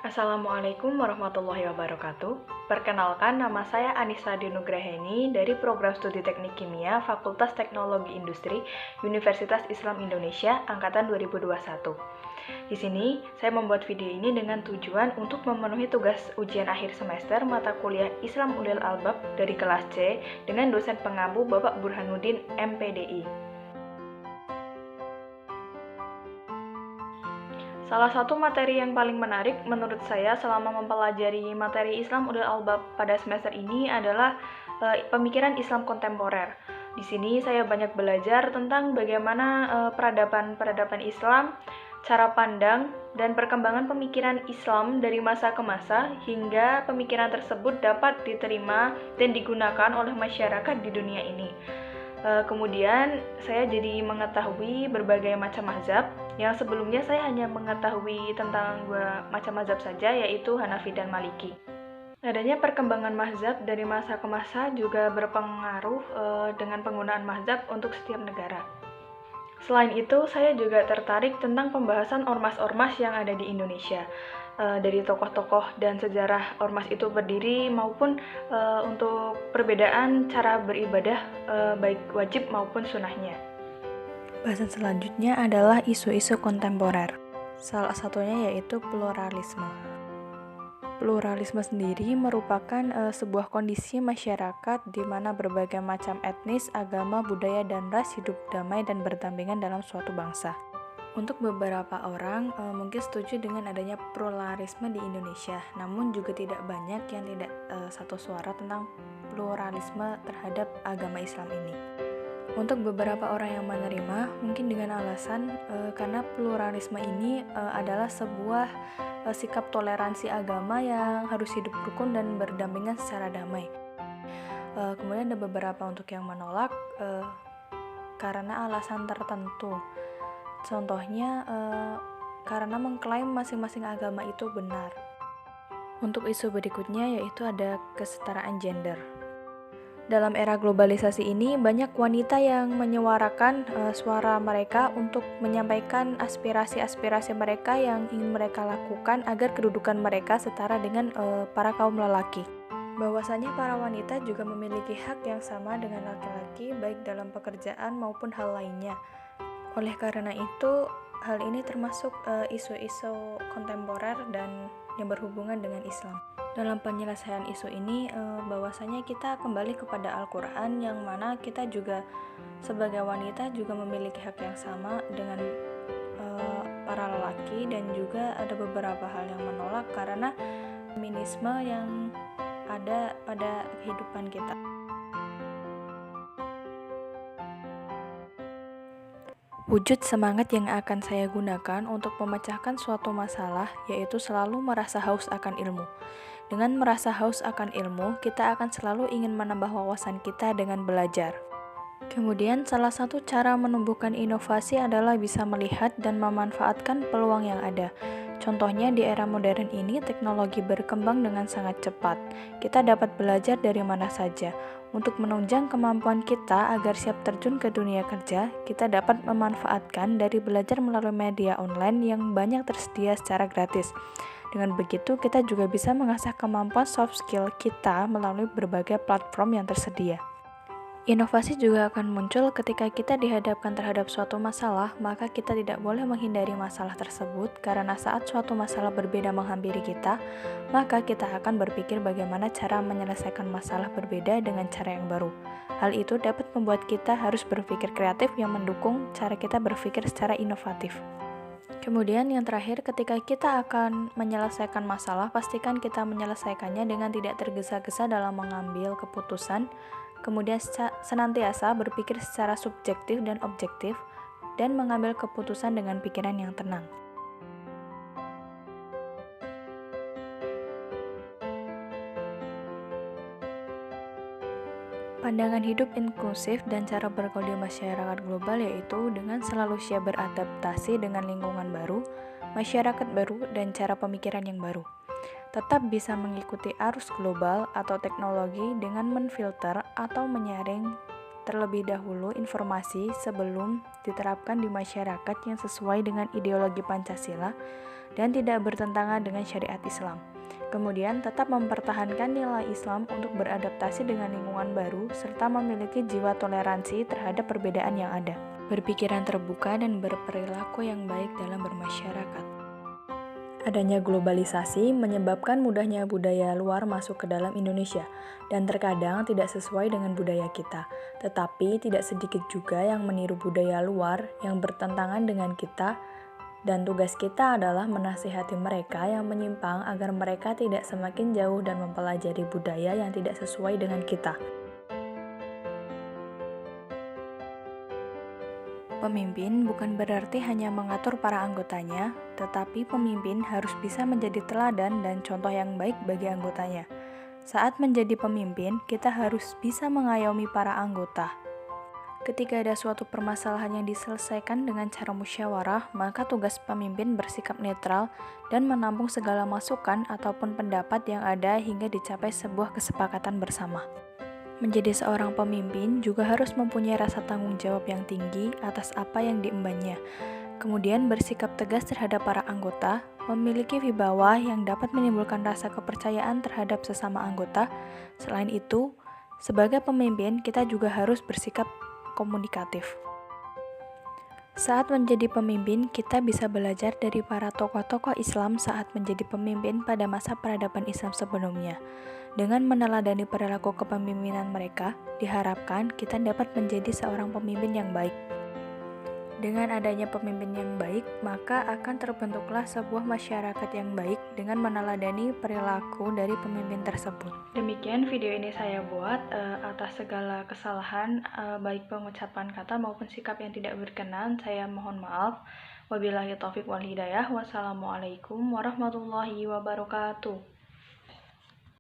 Assalamualaikum warahmatullahi wabarakatuh. Perkenalkan, nama saya Anissa Dinugraheni dari Program Studi Teknik Kimia Fakultas Teknologi Industri Universitas Islam Indonesia Angkatan 2021. Di sini, saya membuat video ini dengan tujuan untuk memenuhi tugas ujian akhir semester mata kuliah Islam Ulil Albab dari kelas C dengan dosen pengampu Bapak Burhanuddin MPDI. Salah satu materi yang paling menarik menurut saya selama mempelajari materi Islam Ulil Albab pada semester ini adalah pemikiran Islam kontemporer. Di sini saya banyak belajar tentang bagaimana peradaban Islam, cara pandang, dan perkembangan pemikiran Islam dari masa ke masa hingga pemikiran tersebut dapat diterima dan digunakan oleh masyarakat di dunia ini. Kemudian saya jadi mengetahui berbagai macam mazhab yang sebelumnya saya hanya mengetahui tentang dua macam mazhab saja, yaitu Hanafi dan Maliki. Adanya perkembangan mazhab dari masa ke masa juga berpengaruh dengan penggunaan mazhab untuk setiap negara. Selain itu, saya juga tertarik tentang pembahasan ormas-ormas yang ada di Indonesia. Dari tokoh-tokoh dan sejarah ormas itu berdiri maupun untuk perbedaan cara beribadah baik wajib maupun sunnahnya. Bahasan selanjutnya adalah isu-isu kontemporer. Salah satunya yaitu pluralisme. Pluralisme sendiri merupakan sebuah kondisi masyarakat di mana berbagai macam etnis, agama, budaya, dan ras hidup damai dan berdampingan dalam suatu bangsa. Untuk beberapa orang mungkin setuju dengan adanya pluralisme di Indonesia, namun juga tidak banyak yang tidak satu suara tentang pluralisme terhadap agama Islam ini. Untuk beberapa orang yang menerima, mungkin dengan alasan karena pluralisme ini adalah sebuah sikap toleransi agama yang harus hidup rukun dan berdampingan secara damai. Kemudian ada beberapa untuk yang menolak karena alasan tertentu. Contohnya, karena mengklaim masing-masing agama itu benar. Untuk isu berikutnya yaitu ada kesetaraan gender. Dalam era globalisasi ini, banyak wanita yang menyuarakan suara mereka untuk menyampaikan aspirasi-aspirasi mereka yang ingin mereka lakukan agar kedudukan mereka setara dengan para kaum lelaki. Bahwasanya para wanita juga memiliki hak yang sama dengan laki-laki baik dalam pekerjaan maupun hal lainnya. Oleh karena itu, hal ini termasuk isu-isu kontemporer dan yang berhubungan dengan Islam. Dalam penyelesaian isu ini, bahwasanya kita kembali kepada Al-Quran yang mana kita juga sebagai wanita juga memiliki hak yang sama dengan para lelaki, dan juga ada beberapa hal yang menolak karena feminisme yang ada pada kehidupan kita. Wujud semangat yang akan saya gunakan untuk memecahkan suatu masalah yaitu selalu merasa haus akan ilmu. Dengan merasa haus akan ilmu, kita akan selalu ingin menambah wawasan kita dengan belajar. Kemudian, salah satu cara menumbuhkan inovasi adalah bisa melihat dan memanfaatkan peluang yang ada. Contohnya di era modern ini, teknologi berkembang dengan sangat cepat. Kita dapat belajar dari mana saja. Untuk menunjang kemampuan kita agar siap terjun ke dunia kerja, kita dapat memanfaatkan dari belajar melalui media online yang banyak tersedia secara gratis. Dengan begitu, kita juga bisa mengasah kemampuan soft skill kita melalui berbagai platform yang tersedia. Inovasi juga akan muncul ketika kita dihadapkan terhadap suatu masalah, maka kita tidak boleh menghindari masalah tersebut karena saat suatu masalah berbeda menghampiri kita, maka kita akan berpikir bagaimana cara menyelesaikan masalah berbeda dengan cara yang baru. Hal itu dapat membuat kita harus berpikir kreatif yang mendukung cara kita berpikir secara inovatif. Kemudian yang terakhir, ketika kita akan menyelesaikan masalah, pastikan kita menyelesaikannya dengan tidak tergesa-gesa dalam mengambil keputusan. Kemudian senantiasa berpikir secara subjektif dan objektif dan mengambil keputusan dengan pikiran yang tenang. Pandangan hidup inklusif dan cara bergaul di masyarakat global yaitu dengan selalu siap beradaptasi dengan lingkungan baru, masyarakat baru, dan cara pemikiran yang baru. Tetap bisa mengikuti arus global atau teknologi dengan menfilter atau menyaring terlebih dahulu informasi sebelum diterapkan di masyarakat yang sesuai dengan ideologi Pancasila dan tidak bertentangan dengan syariat Islam. Kemudian tetap mempertahankan nilai Islam untuk beradaptasi dengan lingkungan baru serta memiliki jiwa toleransi terhadap perbedaan yang ada. Berpikiran terbuka dan berperilaku yang baik dalam bermasyarakat. Adanya globalisasi menyebabkan mudahnya budaya luar masuk ke dalam Indonesia dan terkadang tidak sesuai dengan budaya kita. Tetapi tidak sedikit juga yang meniru budaya luar yang bertentangan dengan kita dan tugas kita adalah menasihati mereka yang menyimpang agar mereka tidak semakin jauh dan mempelajari budaya yang tidak sesuai dengan kita. Pemimpin bukan berarti hanya mengatur para anggotanya, tetapi pemimpin harus bisa menjadi teladan dan contoh yang baik bagi anggotanya. Saat menjadi pemimpin, kita harus bisa mengayomi para anggota. Ketika ada suatu permasalahan yang diselesaikan dengan cara musyawarah, maka tugas pemimpin bersikap netral dan menampung segala masukan ataupun pendapat yang ada hingga dicapai sebuah kesepakatan bersama. Menjadi seorang pemimpin juga harus mempunyai rasa tanggung jawab yang tinggi atas apa yang diembannya. Kemudian bersikap tegas terhadap para anggota, memiliki wibawa yang dapat menimbulkan rasa kepercayaan terhadap sesama anggota. Selain itu, sebagai pemimpin kita juga harus bersikap komunikatif. Saat menjadi pemimpin, kita bisa belajar dari para tokoh-tokoh Islam saat menjadi pemimpin pada masa peradaban Islam sebelumnya. Dengan meneladani perilaku kepemimpinan mereka, diharapkan kita dapat menjadi seorang pemimpin yang baik. Dengan adanya pemimpin yang baik, maka akan terbentuklah sebuah masyarakat yang baik dengan meneladani perilaku dari pemimpin tersebut. Demikian video ini saya buat atas segala kesalahan, baik pengucapan kata maupun sikap yang tidak berkenan, saya mohon maaf. Wabillahi taufiq wal hidayah. Wassalamualaikum warahmatullahi wabarakatuh.